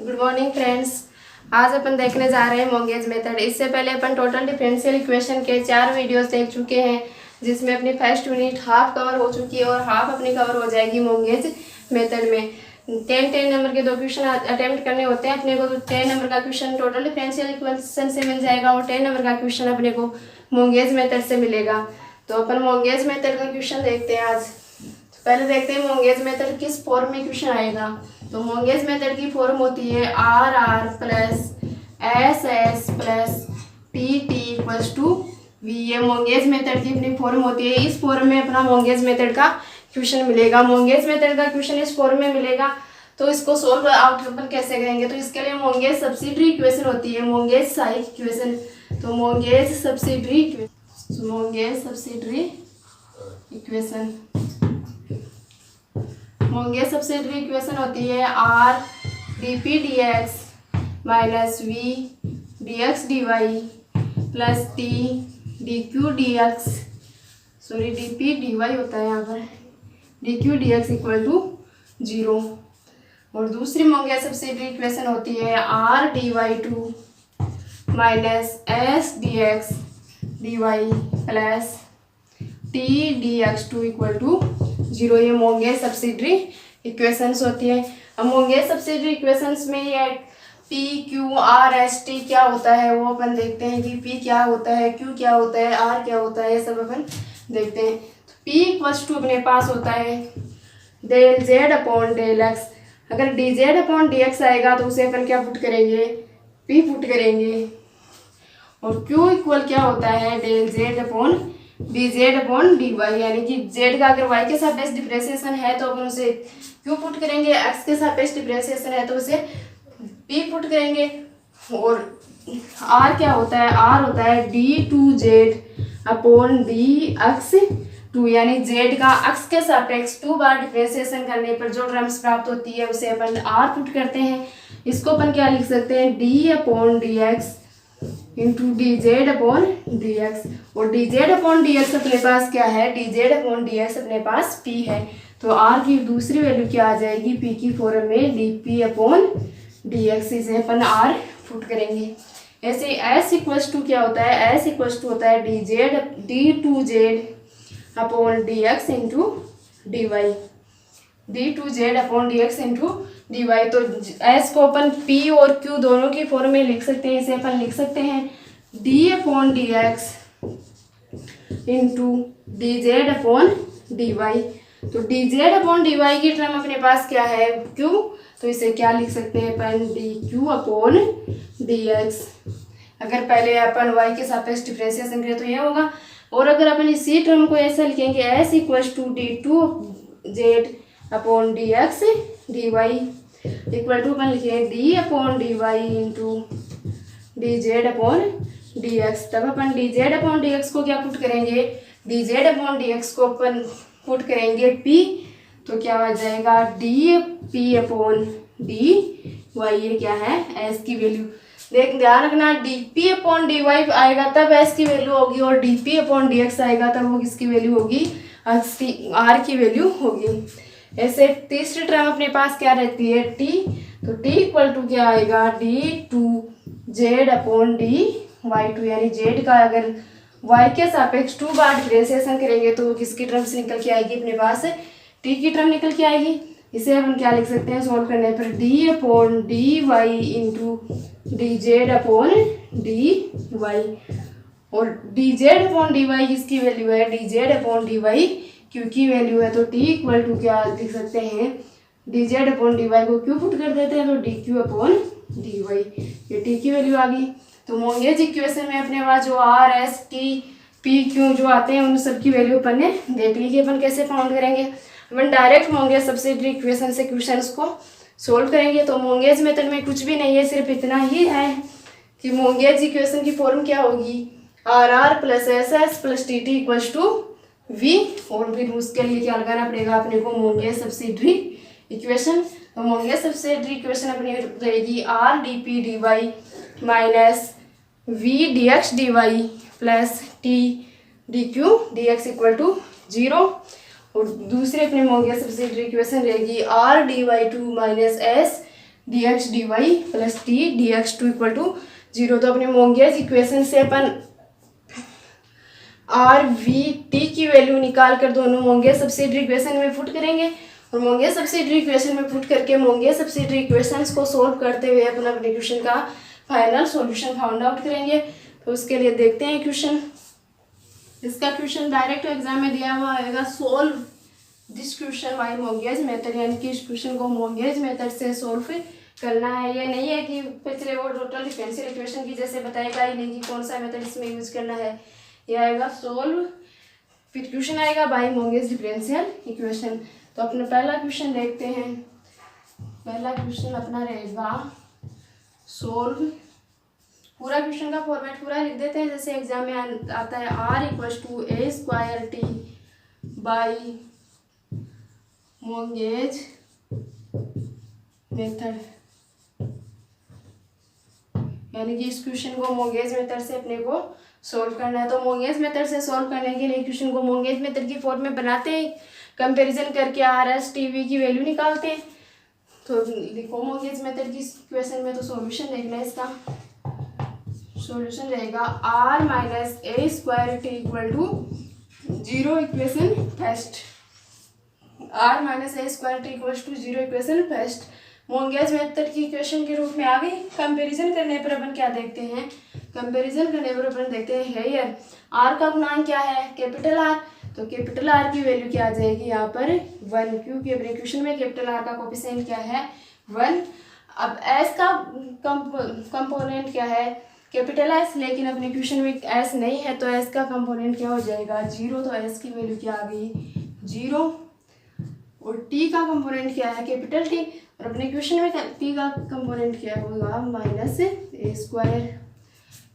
Good morning friends. आज अपन देखने जा रहे हैं मोंगेज मेथड। इससे पहले अपन टोटल डिफरेंशियल इक्वेशन के 4 वीडियोस देख चुके हैं, जिसमें अपनी फर्स्ट यूनिट हाफ कवर हो चुकी है और हाफ अपनी कवर हो जाएगी मोंगेज मेथड में। 10 नंबर के 2 क्वेश्चन अटेम्प्ट करने होते हैं अपने को। तो 10 नंबर का क्वेश्चन टोटल डिफरेंशियल इक्वेशन से मिल जाएगा और 10 नंबर का क्वेश्चन अपने को मोंगेज मेथड से मिलेगा। तो अपन मोंगेज मेथड का क्वेश्चन देखते हैं आज। पहले देखते हैं मोंगेज मेथड किस फॉर्म में क्वेश्चन आएगा। तो मोंगेज मेथड की फॉर्म होती है r r plus s s plus t t equals to v. ये मोंगेज मेथड की अपनी फॉर्म होती है। इस फॉर्म में अपना मोंगेज मेथड का क्वेश्चन मिलेगा। मोंगेज मेथड का क्वेश्चन इस फॉर्म में मिलेगा तो इसको सोल्व आउट अपन कैसे करेंगे। तो इसके लिए मोंगेज सब्सिडरी इक्वेशन होती है, मोंगेज साइक इक्वेशन। तो Monge's subsidiary equation Monge's subsidiary equation होती है r d p d x minus v d x D y plus T d Q D x, sorry d p d y होता है यहाँ पर, d Q D x equal to 0। और दूसरी Monge's subsidiary equation होती है r D Y two minus S D x D y plus T D x two equal to 0। ये Monge's subsidiary equations होती है। अब मोंगेज सब्सिडरी इक्वेशंस में ये P Q R s T क्या होता है वो अपन देखते हैं कि पी क्या होता है, क्यू क्या होता है, आर क्या होता है, ये सब अपन देखते हैं। तो पी इक्वल्स टू अपने पास होता है del Z upon del X. अगर D Z upon D X आएगा तो उसे अपन क्या पुट करेंगे, पी पुट करेंगे। और क्यू इक्वल क्या होता है del Z upon d Z upon D y, यानी कि जेड का अगर वाई के सापेक्ष डिफरेंशिएशन है तो अपन उसे क्यू पुट करेंगे, एक्स के सापेक्ष डिफरेंशिएशन है तो उसे पी पुट करेंगे। और आर क्या होता है, आर होता है d two Z upon D x two, यानी जेड का एक्स के सापेक्ष 2 बार डिफरेंशिएशन करने पर जो टर्म्स प्राप्त होती है उसे अपन आर पुट करते हैं। इसको अपन क्या लिख सकते हैं, D upon D x into D Z upon D X. और D Z upon D X अपने पास क्या है, D Z upon D X अपने पास पी है। तो आर की दूसरी वैल्यू क्या आ जाएगी, पी की फॉर्म में D P upon D x, इसे अपन आर पुट करेंगे। ऐसे एस इक्वल्स टू क्या होता है, एस इक्वल्स टू होता है d two Z upon D x into d y, d two Z upon D x into d Y. तो s को अपन पी और क्यू दोनों की फॉर्म में लिख सकते हैं। इसे अपन लिख सकते हैं D upon D x into D Z upon D Y. तो D Z upon D Y की टर्म अपने पास क्या है, क्यू, तो इसे क्या लिख सकते हैं अपन, D Q upon D X. अगर पहले अपन वाई के सापेक्ष डिफरेंशिएशन करें तो ये होगा। और अगर अपन इसी टर्म को ऐसा लिखेंगे S equals to D two Z upon D x D Y equal to अपन लिखेंगे D upon D Y into D Z upon D X. तब अपन D Z upon D X को क्या पुट करेंगे, D Z upon D X को अपन put करेंगे पी, तो क्या आ जाएगा D P upon D Y. ये क्या है, एस की वैल्यू। देख ध्यान रखना, D P upon D Y आएगा तब एस की वैल्यू होगी, और D P upon D X आएगा तब वो किसकी वैल्यू होगी, आर की वैल्यू होगी। ऐसे तीसरी टर्म अपने पास क्या रहती है, टी। तो टी इक्वल टू क्या आएगा, d two Z upon D Y two, यानी जेड का अगर वाई के सापेक्ष 2 बार डिफरेंशिएशन करेंगे तो किसकी टर्म से निकल के आएगी, अपने पास टी की टर्म निकल के आएगी। इसे अपन क्या लिख सकते हैं सोल्व करने पर, D upon D Y into D Z upon D Y. और D Z upon D Y किसकी वैल्यू है, D Z upon D Y Q की वैल्यू है। तो टी इक्वल टू क्या लिख सकते हैं, D Z upon D Y को क्यू पुट कर देते हैं तो D Q upon D Y, ये टी की वैल्यू आ गई। तो मोंगेज इक्वेशन में अपने पास जो are s T P Q जो आते हैं उन सब की वैल्यू अपन ने देख ली कि अपन कैसे फाउंड करेंगे। अपन डायरेक्ट मोंगेज सब्सिडरी इक्वेशन से क्वेश्चंस को सोल्व करेंगे। तो मोंगेज मेथड में कुछ भी नहीं है, सिर्फ इतना ही है कि मोंगेज इक्वेशन की फॉर्म क्या होगी, r r plus s s plus t t equals to v. और फिर उसके लिए क्या लगाना पड़ेगा अपने को, मोंगेज सब्सिडरी इक्वेशन। तो मोंगेज सब्सिडरी इक्वेशन अपनी रहेगी r d p d y minus v d x D y plus T d Q D x equal to 0। और दूसरे अपने मोंगेज सब्सिडरी इक्वेशन रहेगी r D Y two minus s dx dy plus t dx2 equal to 0। तो अपने Monge's equation से अपन r v t की value निकाल कर दोनों मोंगियस सब्सिडियरी इक्वेशन में पुट करेंगे और मोंगियस सब्सिडियरी इक्वेशन में पुट करके मोंगियस सब्सिडियरी इक्वेशंस को सोल्व करते हुए अपना अपने क्वेश्चन का फाइनल सॉल्यूशन फाउंड आउट करेंगे। तो उसके लिए देखते हैं क्वेश्चन। इसका क्वेश्चन डायरेक्ट एग्जाम में दिया हुआ आएगा, solve this question by Monge's method, यानी कि इस क्वेश्चन को मोंगियस मेथड से सोल्व करना है। ये नहीं है कि पिछले वो टोटल डिफरेंशियल इक्वेशन की जैसे बताएगा ही नहीं कि कौन सा मेथड इसमें यूज करना है। यह आएगा सोल्व, फिर क्वेश्चन आएगा बाय मोंगियस डिफरेंशियल इक्वेशन। तो अपना पहला क्वेश्चन देखते हैं। पहला क्वेश्चन अपना रहेगा सोल्व, पूरा क्वेश्चन का फॉर्मेट पूरा लिख देते हैं जैसे एग्जाम में आता है। r equals to a square t by Monge's method, यानी कि इस क्वेश्चन को मोंगेज मेथड से अपने को सोल्व करना है। तो मोंगेज मेथड से सोल्व करने के लिए क्वेश्चन को मोंगेज मेथड की फॉर्म में बनाते हैं, कंपैरिजन करके आर एस टी वी की वैल्यू निकालते हैं। तो लिखो मोंगेज मेथड की क्वेश्चन में, तो सॉल्यूशन देखना है। इसका सॉल्यूशन रहेगा r minus A square t equal to 0 equation first. R minus A square t equal to 0 equation first Monge's method की इक्वेशन के रूप में आ गई। कंपैरिजन करने पर अपन क्या देखते हैं, कंपैरिजन करने पर अपन देखते हैं हेयर आर का गुणांक क्या है, कैपिटल आर। तो कैपिटल आर की वैल्यू क्या आ जाएगी यहाँ पर 1, क्योंकि अपने इक्वेशन में कैपिटल आर का कोफिशिएंट क्या है 1। अब एस का कंपोनेंट क्या है कैपिटल एस, लेकिन अपने इक्वेशन में एस नहीं है तो एस का कंपोनेंट क्या हो जाएगा 0। तो एस की वैल्यू क्या आ गई 0। और टी का कंपोनेंट क्या है कैपिटल टी, और अपने इक्वेशन में टी का कंपोनेंट क्या होगा माइनस ए स्क्वायर।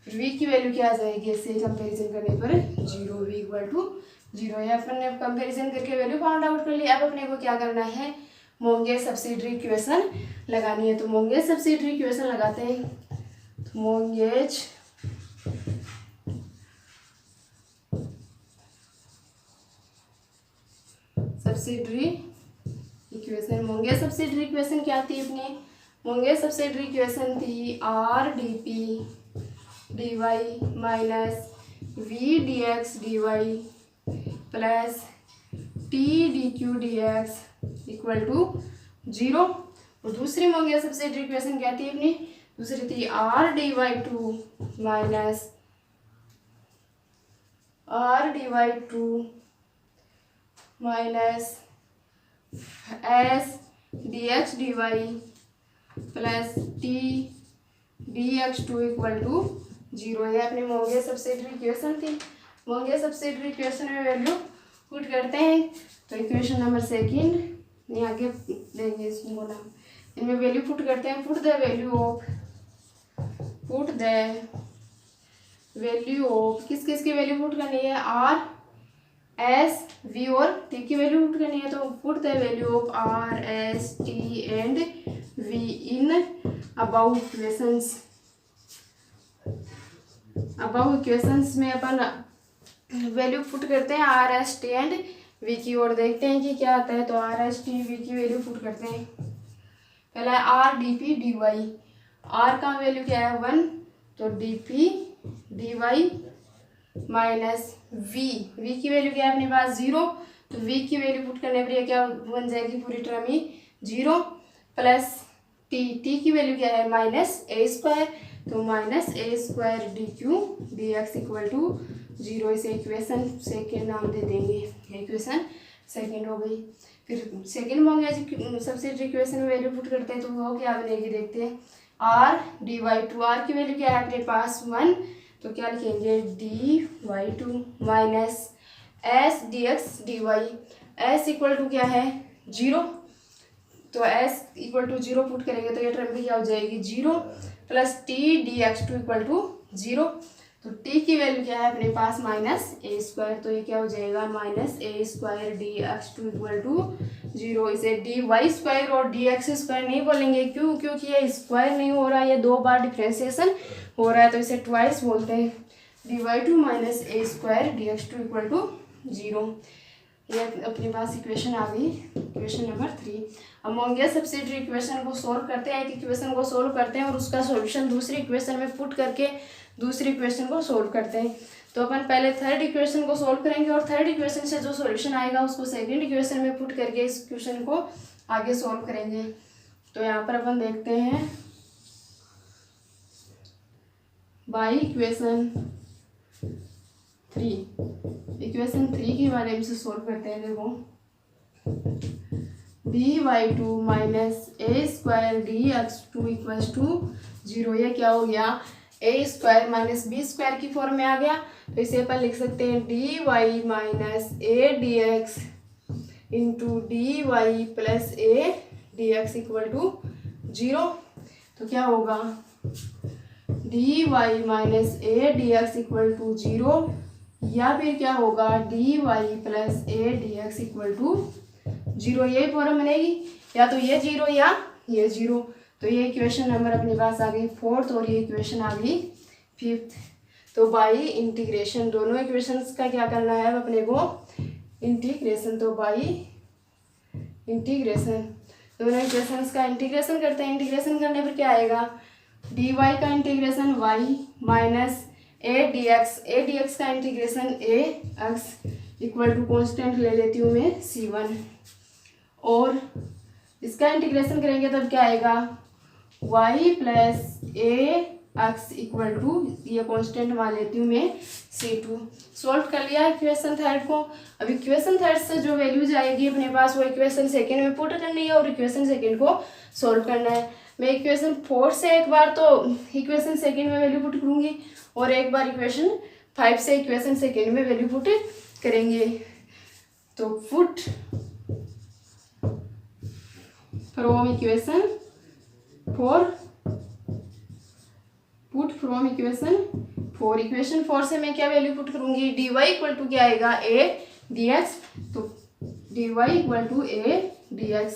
फिर वी की वैल्यू क्या आ जाएगी इससे कंपैरिजन करने पर 0, वी इक्वल टू 0। या अपन ने कंपैरिजन करके वैल्यू फाउंड आउट कर लिया। अब अपने को क्या करना है मोंगेज सब्सिडियरी इक्वेशन लगानी है। तो मोंगेज सब्सिडियरी इक्वेशन लगाते हैं। तो Monge's subsidiary equation, Monge's subsidiary equation क्या थी अपनी, मोंगेज सब्सिडियरी इक्वेशन थी r d p d y minus v d x D y plus T d Q D x equal to 0। और दूसरी Monge's subsidiary equation क्या थी अपनी, दूसरी थी r D Y two minus r D Y two minus S D x D y plus T D x two equal to 0। यह अपनी Monge's subsidiary equation थी। मोंगेज सब्सिडियरी इक्वेशन में value put करते हैं। तो इक्वेशन नंबर सेकंड यहाँ आगे देंगे इसको नाम, इनमें वैल्यू पुट करते हैं। पुट द वैल्यू ऑफ किस किस की वैल्यू पुट करनी है आर एस वी और टी की वैल्यू पुट करनी है। तो put the value of r s t and v in about equations. About equations में अपन वैल्यू पुट करते हैं r s t and v की, और देखते हैं कि क्या आता है। तो आर एस टी वी की वैल्यू पुट करते हैं। पहला है r d p d y, r का वैल्यू क्या है 1, तो d p d y minus v, v की वैल्यू क्या है अपने पास 0। तो वी की वैल्यू पुट करने पर यह क्या बन जाएगी पूरी टर्म ही 0 प्लस टी, टी की वैल्यू क्या है माइनस ए स्क्वायर, तो minus A square D Q D x equal to 0। इसे इक्वेशन सेकेंड नाम दे देंगे, इक्वेशन सेकेंड हो गई। फिर सेकेंड मोंगेज सब्सिडियरी इक्वेशन में वैल्यू पुट करते हैं तो वो क्या बनेगी देखते हैं। R D Y two, R की वैल्यू क्या है अपने पास 1, तो क्या लिखेंगे D Y two minus S D x D Y, S equal to क्या है 0, तो एस इक्वल टू 0 पुट करेंगे तो ये टर्म भी क्या हो जाएगी 0 plus T D x two equal to 0। तो टी की वैल्यू क्या है अपने पास माइनस ए स्क्वायर, तो ये क्या हो जाएगा minus A square D x two equal to 0। इसे डी वाई स्क्वायर और डी एक्स स्क्वायर नहीं बोलेंगे, क्यों, क्योंकि ये स्क्वायर नहीं हो रहा है, ये 2 बार डिफ्रेंसिएशन हो रहा है, तो इसे ट्वाइस बोलते हैं। D Y two minus A square D x two equal to 0। ये अपने पास इक्वेशन आ गई, इक्वेशन नंबर 3। अब मोंगियस सब्सिडियरी इक्वेशन को सोल्व करते हैं, एक इक्वेशन को सोल्व करते हैं और उसका सॉल्यूशन दूसरी इक्वेशन में पुट करके दूसरी इक्वेशन को सोल्व करते हैं। तो अपन पहले थर्ड इक्वेशन को सोल्व करेंगे और थर्ड इक्वेशन से जो सॉल्यूशन आएगा उसको सेकंड इक्वेशन में पुट करके इस इक्वेशन को आगे सोल्व करेंगे। तो यहाँ पर अपन देखते हैं बाई इक्वेशन 3 के बारे में से सोल्व करते हैं। देखो dy2 minus A square dx2 equals to 0। ये क्या हो गया, A square minus B square की फॉर्म में आ गया। तो इसे अपन लिख सकते हैं dy minus A dx into dy plus A dx equal to 0। तो क्या होगा dy minus A dx equal to 0, या फिर क्या होगा dy plus A dx equal to 0। यही फॉर्म बनेगी, या तो ये 0 या ये 0। तो ये इक्वेशन नंबर अपने पास आ गई 4th और ये इक्वेशन आ गई 5th। तो बाई इंटीग्रेशन दोनों इक्वेशंस का क्या करना है अपने को, इंटीग्रेशन। तो बाई इंटीग्रेशन दोनों इक्वेशंस का इंटीग्रेशन करते हैं। इंटीग्रेशन करने पर क्या आएगा, dy का इंटीग्रेशन y माइनस ए dx का integration ax equal to constant ले लेती हूँ मैं c1, और इसका इंटीग्रेशन करेंगे तब क्या आएगा y plus A X equal to, ये कॉन्स्टेंट मान लेती हूँ मैं c2। सॉल्व कर लिया इक्वेशन थर्ड को। अब इक्वेशन थर्ड से जो वैल्यूज आएगी अपने पास वो इक्वेशन सेकेंड में पुट करनी है और इक्वेशन सेकेंड को सॉल्व करना है। मैं इक्वेशन 4 से एक बार तो इक्वेशन सेकेंड में वैल्यू पुट करूँगी और एक बार इक्वेशन 5 से इक्वेशन सेकेंड में वैल्यू पुट करेंगे। तो put from equation 4, put from equation 4। Equation 4 से मैं क्या वैल्यू पुट करूंगी, dy इक्वल टू क्या आएगा a dx। तो dy equal to a dx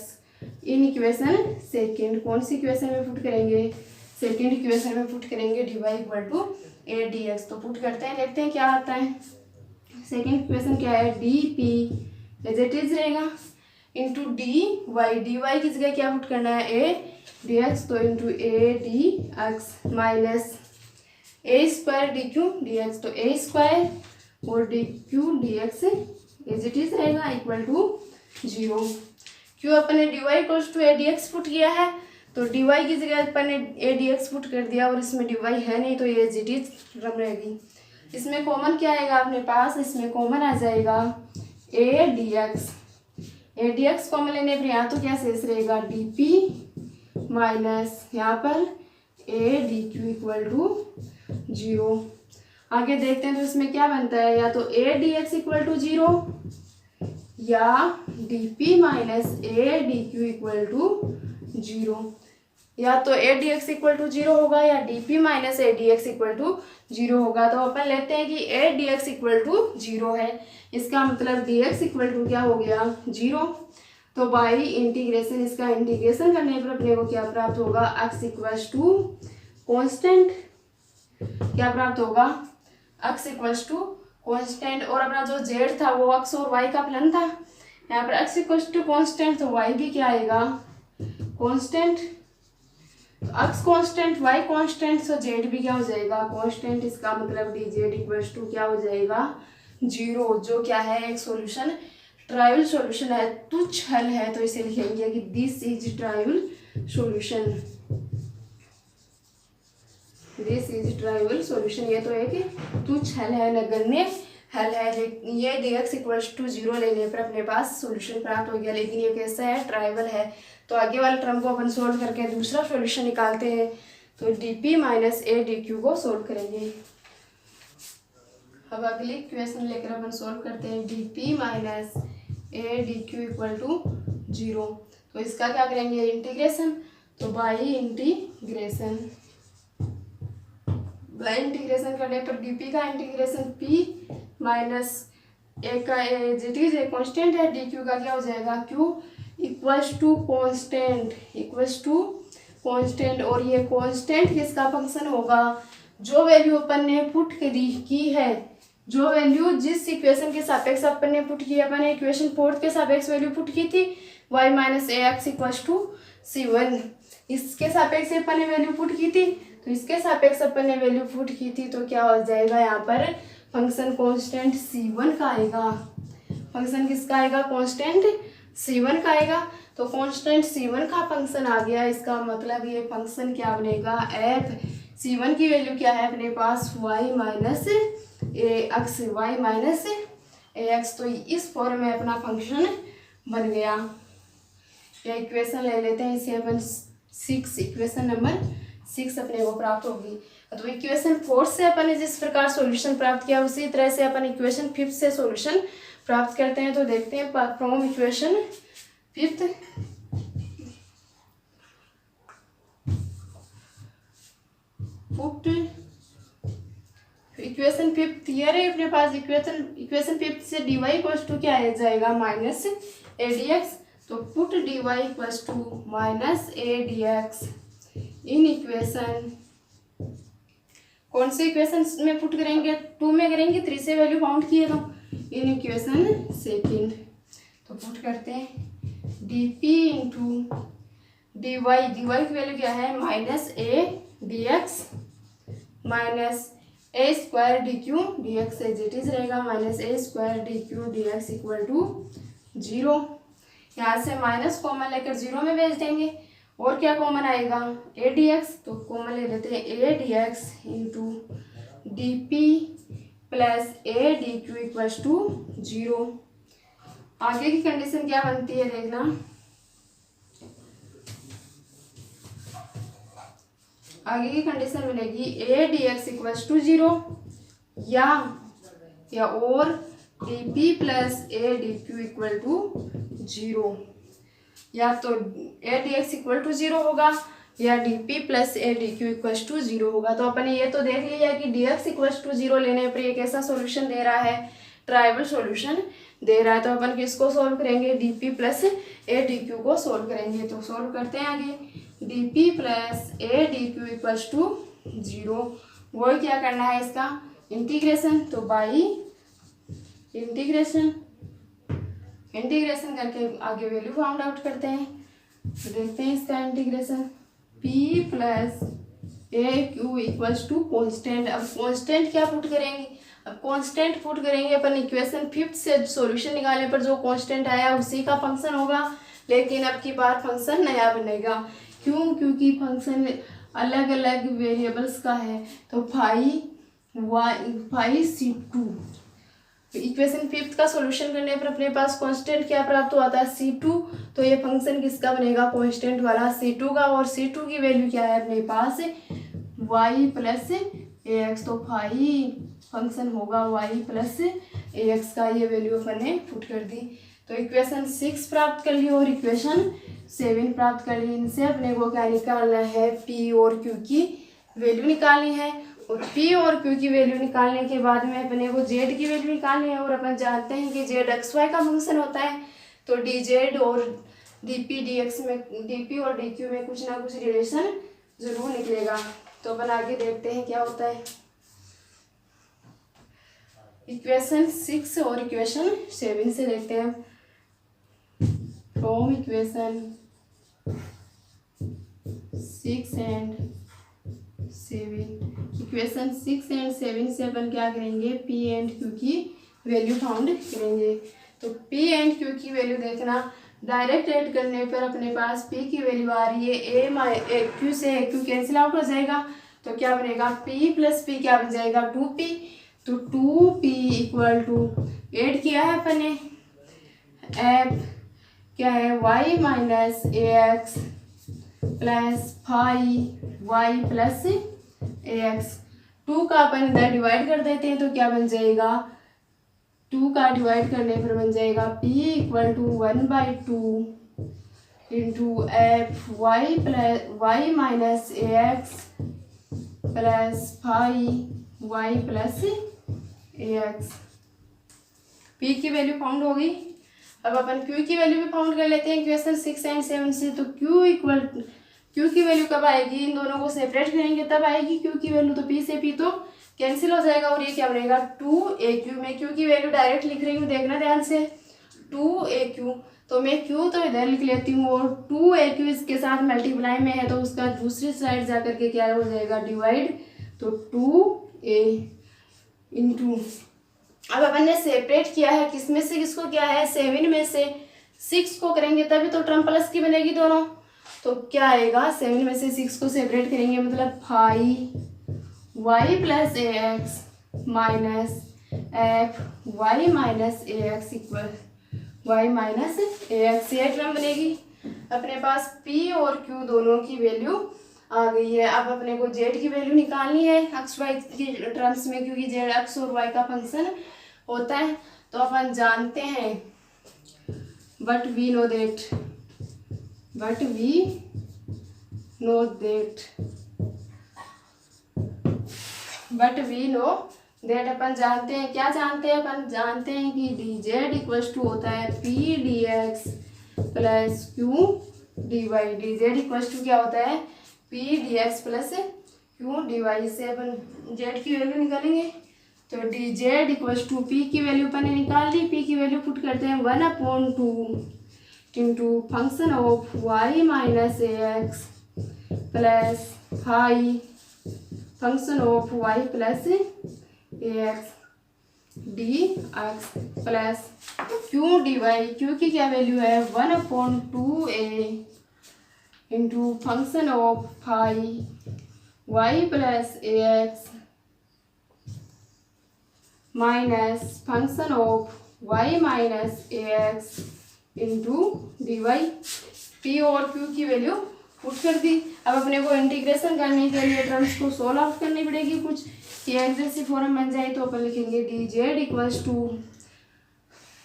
in equation second, कौन सी इक्वेशन में पुट करेंगे, सेकेंड इक्वेशन में पुट करेंगे dy equal to a dx। तो पुट करते हैं, देखते हैं क्या आता है। सेकेंड इक्वेशन क्या है, dp एज इट इज रहेगा इंटू dy की जगह क्या पुट करना है a dx। तो into a dx minus A square dx। तो a स्क्वायर और dq dx as it is रहेगा इक्वल टू 0। क्यों अपन ने dy equals to a dx put किया है, तो dy की जगह अपन ने a dx पुट कर दिया और इसमें dy है नहीं तो ये एज इट इज रम रहेगी। इसमें कॉमन क्या आएगा अपने पास, इसमें कॉमन आ जाएगा a dx कॉमन लेने पर यहाँ तो क्या शेष रहेगा dp माइनस यहाँ पर a dq इक्वल टू 0। आगे देखते हैं तो इसमें क्या बनता है, या तो a dx इक्वल टू 0 या dp minus a dq equal to 0। या तो a dx इक्वल टू 0 होगा या dp minus a dx equal to 0 होगा। तो अपन लेते हैं कि a dx इक्वल टू 0 है, इसका मतलब dx इक्वल टू क्या हो गया 0। तो बाई इंटीग्रेशन, इसका इंटीग्रेशन करने पर अपने को क्या प्राप्त होगा, x इक्वल्स टू कॉन्स्टेंट, क्या प्राप्त होगा x इक्वल्स टू कॉन्स्टेंट। और अपना जो z था वो x और y का फलन था, यहाँ पर x इक्वल्स टू कॉन्स्टेंट तो y भी क्या आएगा constant. x constant y constant तो z भी क्या हो जाएगा कॉन्स्टेंट। इसका मतलब dz इक्वल्स टू क्या हो जाएगा 0, जो क्या है एक सॉल्यूशन ट्राइवल सॉल्यूशन है, तुच्छ हल है। तो इसे लिखेंगे कि this is trivial solution, this is trivial solution. ये तो एक तुच्छ हल है, नगण्य हल है। ये dx इक्वल्स टू 0 लेने पर अपने पास सॉल्यूशन प्राप्त हो गया, लेकिन ये कैसा है ट्राइवल है। तो आगे वाले टर्म को अपन सोल्व करके दूसरा सॉल्यूशन निकालते हैं। तो dp माइनस a dq को सोल्व करेंगे। अब अगली इक्वेशन लेकर अपन सोल्व करते हैं dp minus a dq equal to 0। तो इसका क्या करेंगे इंटीग्रेशन। तो बाई इंटीग्रेशन, बाई इंटीग्रेशन करने पर dp का इंटीग्रेशन p माइनस a का as it is a constant है, dq का क्या हो जाएगा q equals to constant, equals to constant. और ये कॉन्स्टेंट किसका फंक्शन होगा, जो वैल्यू अपन ने पुट की है जो वैल्यू जिस इक्वेशन के सापेक्ष अपन ने पुट की, अपन ने इक्वेशन 4 के सापेक्ष वैल्यू पुट की थी y minus A X equal to C1, इसके सापेक्ष अपन ने वैल्यू पुट की थी, तो इसके सापेक्ष अपन ने वैल्यू पुट की थी, तो क्या हो जाएगा यहाँ पर फंक्शन कांस्टेंट C1 का आएगा। फंक्शन किसका आएगा? कांस्टेंट C1 का आएगा। तो कांस्टेंट C1 का फंक्शन आ गया, इसका मतलब ये फंक्शन क्या बनेगा? f C1 की वैल्यू क्या है अपने पास? y minus A x. तो इस फॉर्म में अपना फंक्शन बन गया। या इक्वेशन ले लेते हैं, इसे अपन 6, इक्वेशन नंबर 6 अपने को प्राप्त होगी। तो इक्वेशन 4 से अपन ने जिस प्रकार सॉल्यूशन प्राप्त किया उसी तरह से अपन इक्वेशन 5 से सॉल्यूशन प्राप्त करते हैं। तो देखते हैं फ्रॉम इक्वेशन 5 पुट इक्वेशन 5 ये रही अपने पास। इक्वेशन 5 से dy इक्वल्स टू क्या आ जाएगा? Minus A D X. तो put dy equals to minus A D X in equation, कौन से इक्वेशन में पुट करेंगे? 2 में करेंगे, 3 से वैल्यू फाउंड किए तो इन इक्वेशन सेकेंड। तो पुट करते हैं dp इंटू dy की वैल्यू क्या है? Minus A D x minus A square D Q D X as it is रहेगा, minus A square D Q D x equal to 0। यहाँ से minus common लेकर 0 में भेज देंगे, और क्या कॉमन आएगा? A D X. तो कॉमन ले लेते हैं A D x into D P plus A D Q equals to 0। आगे की कंडीशन क्या बनती है देखना। आगे की कंडीशन बनेगी A D X equals to 0 या और D P plus A D Q equal to 0। या तो A D x equal to 0 होगा या D P plus A D Q equals to 0 होगा। तो अपन ये तो देख लिया कि डी एक्स इक्वल्स टू 0 लेने पर ये कैसा सॉल्यूशन दे रहा है? ट्राइवल सॉल्यूशन दे रहा है। तो अपन किसको सॉल्व करेंगे? D P plus A D Q को सॉल्व करेंगे। तो सॉल्व करते हैं आगे। D P plus A D Q equals to 0, वो क्या करना है? इसका इंटीग्रेशन। तो बाई इंटीग्रेशन करके आगे वैल्यू फाउंड आउट करते हैं। तो देखते हैं इसका integration p plus A Q equals to constant. अब कॉन्स्टेंट क्या पुट करेंगे? अब कांस्टेंट पुट करेंगे अपन इक्वेशन 5 से सॉल्यूशन निकालने पर जो कांस्टेंट आया उसी का फंक्शन होगा, लेकिन अब की बार फंक्शन नया बनेगा। क्यों? क्योंकि फंक्शन अलग अलग वेरिएबल्स का है। तो फाई C2 इक्वेशन 5 का सॉल्यूशन करने पर अपने पास कांस्टेंट क्या प्राप्त हुआ था? C2। तो ये फंक्शन किसका बनेगा? कांस्टेंट वाला C2 का। और C2 की वैल्यू क्या है अपने पास? y plus A x. तो फाई फंक्शन होगा y प्लस ए एक्स का। ये वैल्यू अपन ने पुट कर दी। तो इक्वेशन 6 प्राप्त कर ली और इक्वेशन 7 प्राप्त कर ली। इनसे अपने को क्या निकालना है? p और q की वैल्यू निकालनी है। और p और q की वैल्यू निकालने के बाद में अपने को z की वैल्यू निकालनी है। और अपन जानते हैं कि z xy का फंक्शन होता है। तो dz और dp dx में, dp और dq में कुछ ना कुछ रिलेशन जरूर निकलेगा। तो अपन आगे देखते हैं क्या होता है। इक्वेशन 6 और इक्वेशन 7 से देखते हैं। From equation 6 and 7, equation 6 and 7 से अपन क्या करेंगे? p एंड q की वैल्यू फाउंड करेंगे। तो p एंड q की वैल्यू देखना, डायरेक्ट ऐड करने पर अपने पास p की वैल्यू आ रही है q से q कैंसिल आउट हो जाएगा। तो क्या बनेगा? p प्लस p क्या बन जाएगा? 2p। तो 2p इक्वल टू ऐड किया है अपन ने f क्या है? y minus A X plus phi Y plus A X. 2 का अपन इधर डिवाइड कर देते हैं तो क्या बन जाएगा? 2 का डिवाइड करने पर बन जाएगा p equal to 1/2 into F Y minus A X plus phi Y plus A X. p की वैल्यू फाउंड हो गई। अब अपन q की वैल्यू भी फाउंड कर लेते हैं इक्वेशन 6 एंड 7 से। तो q की वैल्यू कब आएगी? इन दोनों को सेपरेट करेंगे तब आएगी q की वैल्यू। तो p से p तो कैंसिल हो जाएगा और ये क्या बनेगा 2AQ। मैं क्यू की वैल्यू डायरेक्ट लिख रही हूँ, देखना ध्यान से, 2AQ। तो मैं क्यू तो इधर लिख लेती हूँ और 2AQ इसके साथ मल्टीप्लाई में है तो उसका दूसरी साइड जा करके क्या हो जाएगा डिवाइड। तो 2A इंटू, अब अपन ने सेपरेट किया है, किस में से किसको किया है, 7 में से 6 को करेंगे तभी तो टर्म प्लस की बनेगी दोनों। तो क्या आएगा, 7 में से 6 को सेपरेट करेंगे मतलब 5y plus AX minus FY minus AX equal y minus AX। ये टर्म बनेगी। अपने पास P और Q दोनों की वैल्यू आ गई है। अब अपने को Z की वैल्यू निकालनी है एक्स वाई की टर्म्स में, क्योंकि Z एक्स और Y का फंक्शन होता है। तो अपन जानते हैं बट वी नो दैट अपन जानते हैं, क्या जानते हैं, अपन जानते हैं कि dz इक्वल्स टू होता है p dx plus q dy। dz equals to क्या होता है, p dx plus q dy। से अपन z की वैल्यू निकालेंगे। तो dz इक्वल्स टू p की वैल्यू अपन ने निकाल ली, p की वैल्यू पुट करते हैं 1/2 into function of y minus AX plus high function of y plus AX dx plus q dy। q की क्या वैल्यू है 1/2a into function of y plus AX minus function of y minus AX into dy। p और q की value put कर दी। अब अपने को integration करने के लिए टर्म्स को सोल्व आउट करनी पड़ेगी कुछ, ये एक्स फॉर्म बन जाए। तो अपन लिखेंगे dz equals to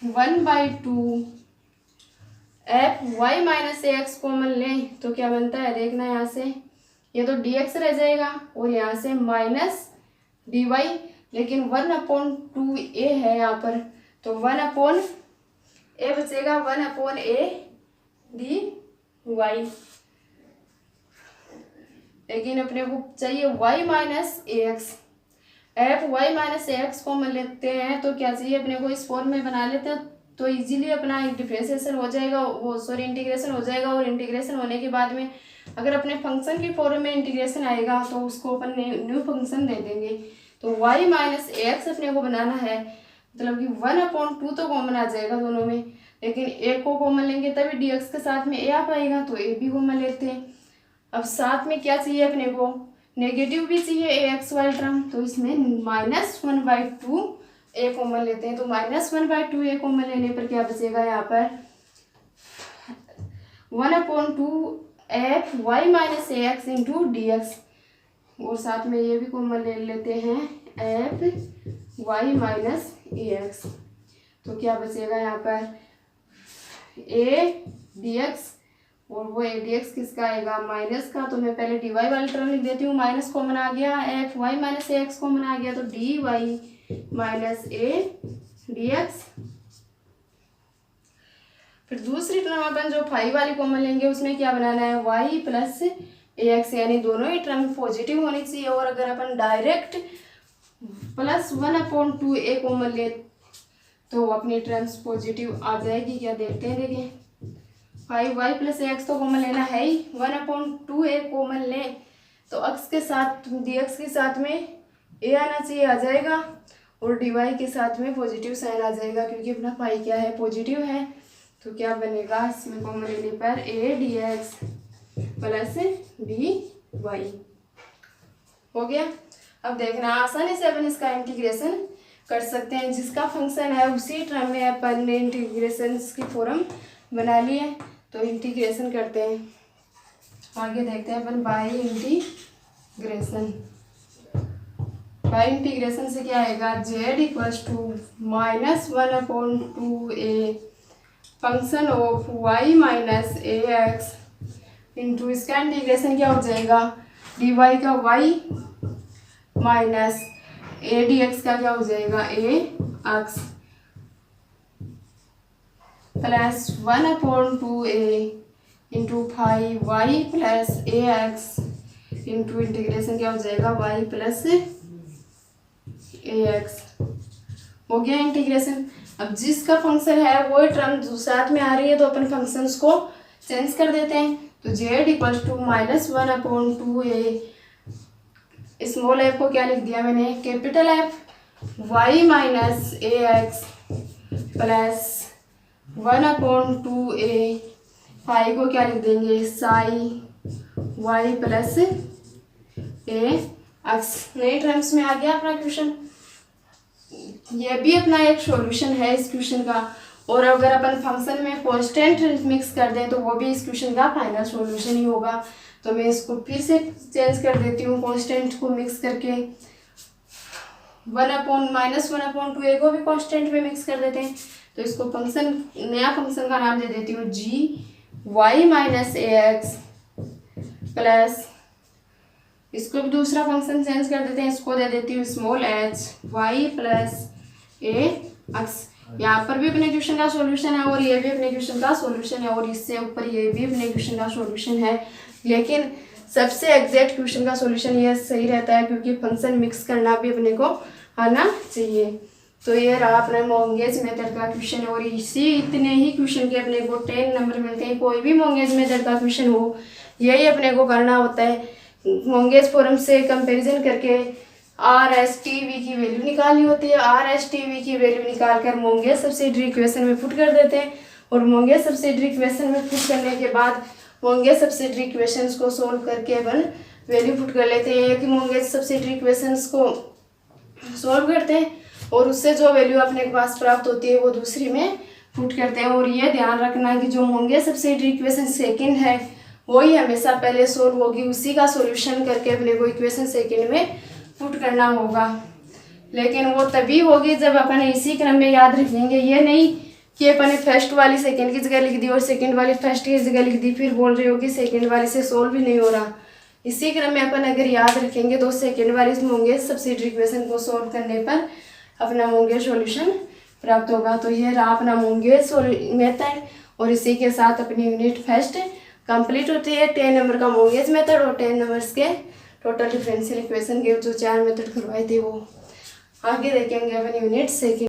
1/2 FY minus AX common लें तो क्या बनता है, देखना यहाँ से, ये तो dx रह जाएगा और यहाँ से माइनस dy, लेकिन 1/2a है यहाँ पर, तो 1/a बचेगा 1/a dy। लेकिन अपने को चाहिए y minus AX, FY minus AX common लेते हैं तो क्या चाहिए अपने को, इस फॉर्म में बना लेते हैं तो इजीली अपना डिफरेंशिएशन हो जाएगा, वो सॉरी इंटीग्रेशन हो जाएगा। और इंटीग्रेशन होने के बाद में अगर अपने फंक्शन की फॉर्म में इंटीग्रेशन आएगा तो उसको अपन न्यू फंक्शन दे देंगे। तो y माइनस AX अपने को बनाना है, मतलब कि 1/2 तो कॉमन आ जाएगा दोनों में, लेकिन a को कॉमन लेंगे तभी dx के साथ में a आ पाएगा, तो a भी कॉमन लेते हैं। अब साथ में क्या चाहिए अपने को, नेगेटिव भी चाहिए AX वाली टर्म, तो इसमें -1/2 a कॉमन लेते हैं। तो -1/2 a कॉमन लेने पर क्या बचेगा यहाँ पर 1/2 FY minus AX into dx, और साथ में ये भी कॉमन ले लेते हैं FY माइनस AX। तो क्या बचेगा यहाँ पर a dx, और वो a dx किसका आएगा, माइनस का। तो मैं पहले dy वाली टर्म लिख देती हूँ, माइनस कॉमन आ गया, FY माइनस AX कॉमन आ गया, तो dy माइनस a dx। फिर दूसरी टर्म अपन जो फाइव वाली कॉमन लेंगे उसमें क्या बनाना है, y प्लस AX, यानी दोनों ही टर्म पॉजिटिव होनी चाहिए। और अगर अपन डायरेक्ट प्लस 1/2 a कॉमन ले तो अपनी टर्म्स पॉजिटिव आ जाएगी, क्या देखते हैं, देखें 5y प्लस AX तो कॉमन लेना है ही, 1/2 a कॉमन ले तो x के साथ dx के साथ में a आना चाहिए, आ जाएगा, और dy के साथ में पॉजिटिव साइन आ जाएगा क्योंकि अपना पाई क्या है, पॉजिटिव है। तो क्या बनेगा, इसमें कॉमन लेने पर a dx प्लस dy हो गया। अब देखना आसानी से अपन इसका इंटीग्रेशन कर सकते हैं, जिसका फंक्शन है उसी टर्म में अपन ने इंटीग्रेशन की फॉर्म बना ली है। तो इंटीग्रेशन करते हैं, आगे देखते हैं अपन बाय इंटीग्रेशन। बाय इंटीग्रेशन से क्या आएगा, z equals to -1/2 a function of y minus AX into इसका इंटीग्रेशन क्या हो जाएगा, dy का y माइनस a dx का क्या हो जाएगा, AX plus 1/2 a into 5y plus AX into integration क्या हो जाएगा, y प्लस ax हो गया इंटीग्रेशन। अब जिसका फंक्शन है वो टर्म साथ में आ रही है तो अपन फंक्शंस को चेंज कर देते हैं। तो z equals to -1/2a, small F को क्या लिख दिया मैंने, capital F, y minus A X plus 1/2a, phi को क्या लिख देंगे, psi y plus A X. नए टर्म्स में आ गया अपना क्वेश्चन। ये भी अपना एक सॉल्यूशन है इस क्वेश्चन का। और अगर अपन फंक्शन में कांस्टेंट मिक्स कर दें तो वो भी इस क्वेश्चन का फाइनल सॉल्यूशन ही होगा। तो मैं इसको फिर से चेंज कर देती हूँ, कांस्टेंट को मिक्स करके 1/-1/2a को भी कांस्टेंट में मिक्स कर देते हैं। तो इसको फंक्शन, नया फंक्शन का नाम दे देती हूँ gy minus A X plus, इसको भी दूसरा फंक्शन चेंज कर देते हैं, इसको दे देती हूँ small h y plus A x. यहाँ पर भी अपने क्वेश्चन का सॉल्यूशन है और ये भी अपने क्वेश्चन का सॉल्यूशन है और इससे ऊपर ये भी अपने क्वेश्चन का सॉल्यूशन है। लेकिन सबसे एग्जैक्ट क्वेश्चन का सॉल्यूशन ये सही रहता है क्योंकि फंक्शन मिक्स करना भी अपने को आना चाहिए। तो ये रहा अपना मोंगेज मेथड का क्वेश्चन और इसी इतने ही क्वेश्चन के अपने को 10 नंबर मिलते हैं। कोई भी मोंगेज मेथड का क्वेश्चन हो यही अपने को करना होता है, मोंगेज फॉर्म से कंपैरिजन करके आर एस टी वी की वैल्यू निकालनी होती है। आर एस टी वी की वैल्यू निकाल कर मोंगेज सब्सिडरी इक्वेशन में पुट कर देते हैं और मोंगेज सब्सिडरी इक्वेशन में पुट करने के बाद मोंगेज सब्सिडरी इक्वेशंस को सोल्व करके अपन वैल्यू पुट कर लेते हैं। एक मोंगेज सब्सिडरी इक्वेशंस को सोल्व करते हैं और उससे जो वैल्यू अपने पास प्राप्त होती है वो दूसरी में पुट करते हैं। और ये ध्यान रखना कि जो मोंगेज सब्सिडरी इक्वेशन सेकंड है वही हमेशा पहले सोल्व होगी, उसी का सॉल्यूशन करके अपने को इक्वेशन सेकंड में पुट करना होगा। लेकिन वो तभी होगी जब अपन इसी क्रम में याद रखेंगे। ये नहीं कि अपन ने फर्स्ट वाली सेकंड की जगह लिख दी और सेकंड वाली फर्स्ट की जगह लिख दी, फिर बोल रहे हो कि सेकंड वाली से सोल्व भी नहीं हो रहा। इसी क्रम में अपन अगर याद रखेंगे तो सेकंड वाली मोंगेज सब्सिडरी इक्वेशन को सोल्व करने पर अपना मोंगेज सॉल्यूशन प्राप्त होगा। तो ये रहा अपना मोंगेज मेथड और इसी के साथ अपनी यूनिट फर्स्ट कंप्लीट होती है। 10 नंबर का मोंगेज मेथड और 10 नंबर्स के टोटल डिफरेंशियल इक्वेशन के जो 4 मेथड करवाए थे वो आगे देखेंगे अपन यूनिट सेकंड।